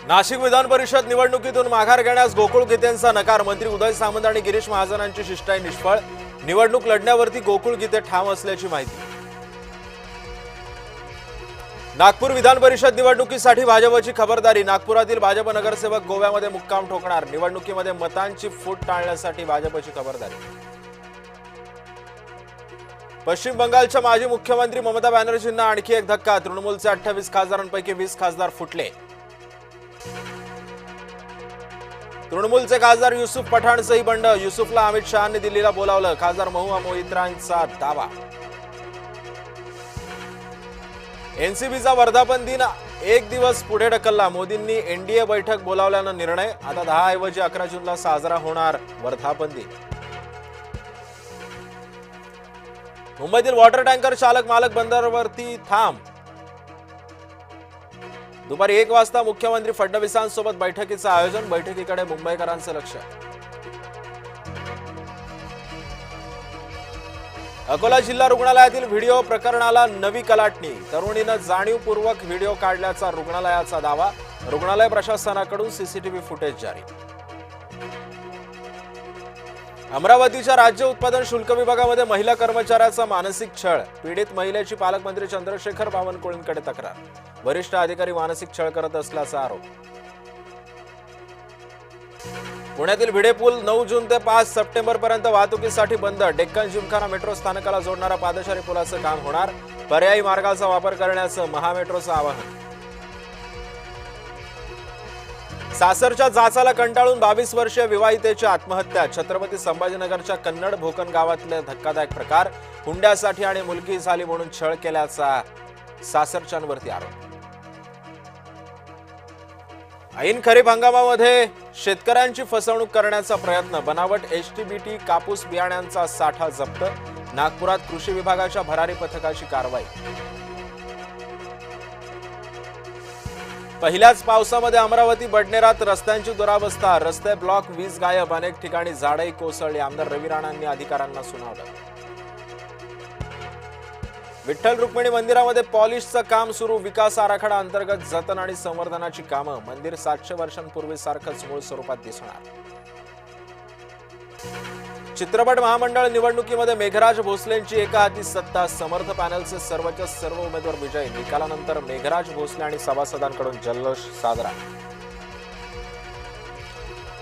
नाशिक विधान परिषद निवडणुकीतून माघार घेण्यास गोकुळ गीतेंचा नकार। मंत्री उदय सामंत आणि गिरीश महाजनांची शिष्टाई निष्फळ। निवडणूक लढण्यावरती गोकुळ गीते ठाम असल्याची माहिती। नागपूर विधान परिषद निवडणुकीसाठी भाजपची खबरदारी। नागपुरातील भाजप नगरसेवक गोव्यामध्ये मुक्काम ठोकणार। निवडणुकीमध्ये मतांची फूट टाळण्यासाठी भाजपची खबरदारी। पश्चिम बंगालच्या माजी मुख्यमंत्री ममता बॅनर्जींना आणखी एक धक्का। तृणमूलचे 28 खासदारांपैकी 20 खासदार फुटले। तृणमूलचे खासदार युसुफ पठाणसही बंड। युसुफला अमित शहांनी दिल्लीला बोलावलं। खासदार महुआ मोइत्रांचा दावा। एनसीबीचा वर्धापन दिन एक दिवस पुढे ढकलला। मोदींनी एनडीए बैठक बोलावल्यानं निर्णय। आता 10 ऐवजी 11 जूनला साजरा होणार वर्धापन दिन। मुंबईतील वॉटर टँकर चालक मालक बंदरावरती थांब। दुपारी 1 वाजता मुख्यमंत्री फडणवीसांसोबत बैठकीचं आयोजन। बैठकीकडे मुंबईकरांचं लक्ष। अकोला जिल्हा रुग्णालयातील व्हिडिओ प्रकरणाला नवी कलाटणी। तरुणीनं जाणीवपूर्वक व्हिडिओ काढल्याचा रुग्णालयाचा दावा। रुग्णालय प्रशासनाकडून सीसीटीव्ही फुटेज जारी। अमरावतीच्या राज्य उत्पादन शुल्क विभागामध्ये महिला कर्मचाऱ्याचा मानसिक छळ। पीडित महिलेची पालकमंत्री चंद्रशेखर बावनकुळेंकडे तक्रार। वरिष्ठ अधिकारी मानसिक छळ करत असल्याचा आरोप। पुण्यातील भिडे पूल 9 जून ते 5 सप्टेंबर पर्यंत वाहतुकीसाठी बंद। डेक्कन जिमखाना मेट्रो स्थानकाला जोडणारा पादचारी पुलाचं काम होणार। पर्यायी मार्गाचा वापर करण्याचं महामेट्रोचं आवाहन। सासरच्या जाचाला कंटाळून 22 वर्षीय विवाहितेची आत्महत्या। छत्रपती संभाजीनगरच्या कन्नड भोकन गावातले धक्कादायक प्रकार। हुंड्यासाठी आणि मुलगी झाली म्हणून छळ केल्याचा सासरच्यांवरती आरोप। ऐन खरीप हंगामामध्ये शेतकऱ्यांची फसवणूक करण्याचा प्रयत्न। बनावट एचटीबीटी कापूस बियाण्यांचा साठा जप्त। नागपुरात कृषी विभागाच्या भरारी पथकाची कारवाई। पहिल्याच पावसामध्ये अमरावती बडनेरात रस्त्यांची दुरावस्था। रस्ते ब्लॉक, वीज गायब। अनेक ठिकाणी झाडही कोसळली। आमदार रवी राणांनी अधिकाऱ्यांना सुनावलं। विठ्ठल रुक्मिणी मंदिरामध्ये पॉलिशचं काम सुरू। विकास आराखडा अंतर्गत जतन आणि संवर्धनाची कामं। मंदिर 700 वर्षांपूर्वीसारखंच मूळ स्वरूपात दिसणार। चित्रपट महामंडळ निवडणुकीमध्ये मेघराज भोसलेंची एका हाती सत्ता। समर्थ पॅनलचे सर्वच्या सर्व उमेदवार विजयी। निकालानंतर मेघराज भोसले आणि सभासदांकडून जल्लोष साजरा।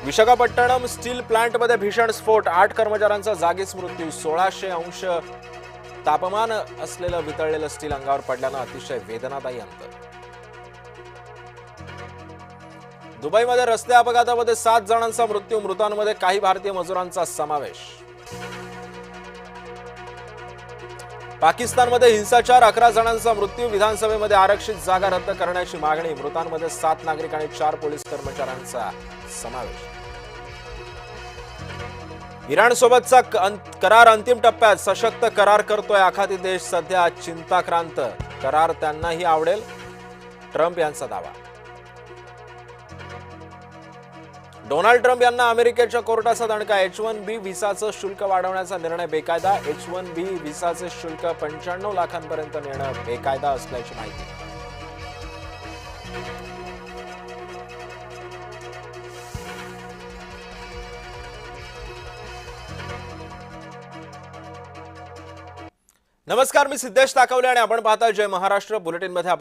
विशाखापट्टणम स्टील प्लांटमध्ये भीषण स्फोट। 8 कर्मचाऱ्यांचा जागीच मृत्यू। 1600 अंश तापमान असलेलं वितळलेलं स्टील अंगावर पडल्यानं अतिशय वेदनादायी अंत। दुबईमध्ये रस्ते अपघातामध्ये 7 जणांचा मृत्यू। मृतांमध्ये काही भारतीय मजुरांचा समावेश। पाकिस्तानमध्ये हिंसाचार, 11 जणांचा मृत्यू। विधानसभेमध्ये आरक्षित जागा रद्द करण्याची मागणी। मृतांमध्ये 7 नागरिक आणि 4 पोलीस कर्मचाऱ्यांचा समावेश। इराणसोबतचा करार अंतिम टप्प्यात। सशक्त करार करतोय आखाती देश। सध्या चिंताक्रांत। करार त्यांनाही आवडेल, ट्रम्प यांचा दावा। डोनाल्ड ट्रम्प यांना अमेरिकेच्या कोर्टाचा दणका। H1B व्हिसाचं शुल्क वाढवण्याचा निर्णय बेकायदा। H1B व्हिसाचे शुल्क 95 लाखांपर्यंत नेणं बेकायदा असल्याची माहिती। नमस्कार, मी सिद्धेश ताकवले आणि आपण पाहता जय महाराष्ट्र बुलेटिनमध्ये